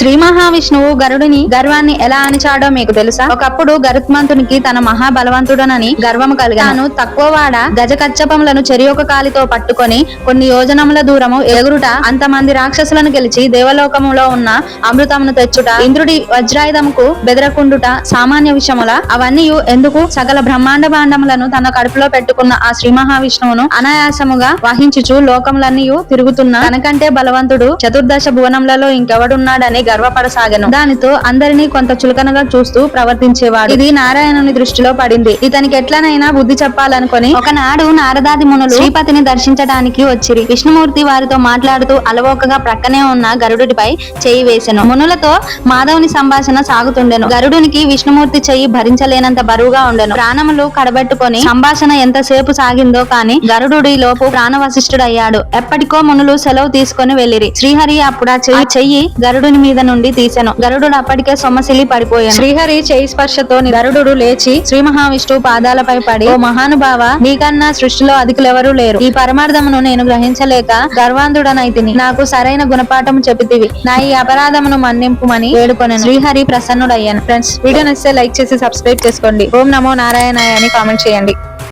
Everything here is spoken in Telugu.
శ్రీ మహావిష్ణువు గరుడిని గర్వాన్ని ఎలా అణిచాడో మీకు తెలుసా? ఒకప్పుడు గరుత్మంతునికి తన మహాబలవంతుడనని గర్వము కలిగి తాను తక్కువవాడ గజ కచ్చపములను చెరియొక కాలితో పట్టుకొని కొన్ని యోజనముల దూరము ఎగురుట, అంతమంది రాక్షసులను గెలిచి దేవలోకములో ఉన్న అమృతమును తెచ్చుట, ఇంద్రుడి వజ్రాయుధముకు బెదరకుండుట సామాన్య విషయముల. అవన్నీ ఎందుకు? సకల బ్రహ్మాండ భాండములను తన కడుపులో పెట్టుకున్న ఆ శ్రీ మహావిష్ణువును అనాయాసముగా వహించుచు లోకములన్నీ తిరుగుతున్న తనకంటే బలవంతుడు చతుర్దశ భువనములలో ఇంకెవడున్నాడని గర్వపడసాగెను. దానితో అందరినీ కొంత చులకనగా చూస్తూ ప్రవర్తించేవాడు. ఇది నారాయణుని దృష్టిలో పడింది. ఇతనికి ఎట్లనైనా బుద్ధి చెప్పాలనుకొని ఒకనాడు నారదాది మునులు శ్రీపతిని దర్శించడానికి వచ్చిరి. విష్ణుమూర్తి వారితో మాట్లాడుతూ అలవోకగా ప్రక్కనే ఉన్న గరుడుపై చెయ్యి వేసెను. మునులతో మాధవుని సంభాషణ సాగుతుండెను. గరుడునికి విష్ణుమూర్తి చెయ్యి భరించలేనంత బరువుగా ఉండెను. ప్రాణములు కడబెట్టుకొని సంభాషణ ఎంతసేపు సాగిందో కాని గరుడుడి లోపు ప్రాణవశిష్ఠుడయ్యాడు. ఎప్పటికో మునులు సెలవు తీసుకొని వెళ్లిరి. శ్రీహరి అప్పుడు ఆ చెయ్యి గరుడుని మీద నుండి తీసెను. గరుడు అప్పటికే సొమ్మసిల్లి పడిపోయాను. శ్రీహరి చేయి స్పర్శతో గరుడు లేచి శ్రీ మహావిష్ణువు పాదాలపై పడి, ఓ మహానుభావ, నీకన్నా సృష్టిలో అధికులెవరూ లేరు. ఈ పరమార్థమును నేను గ్రహించలేక గర్వాంధుడనైతిని. నాకు సరైన గుణపాఠము చెప్పితివి. నా ఈ అపరాధమును మన్నింపుమని వేడుకొనెను. శ్రీహరి ప్రసన్నుడయ్యాను. ఫ్రెండ్స్, వీడియో నచ్చితే లైక్ చేసి సబ్స్క్రైబ్ చేసుకోండి. ఓం నమో నారాయణాయ అని కామెంట్ చేయండి.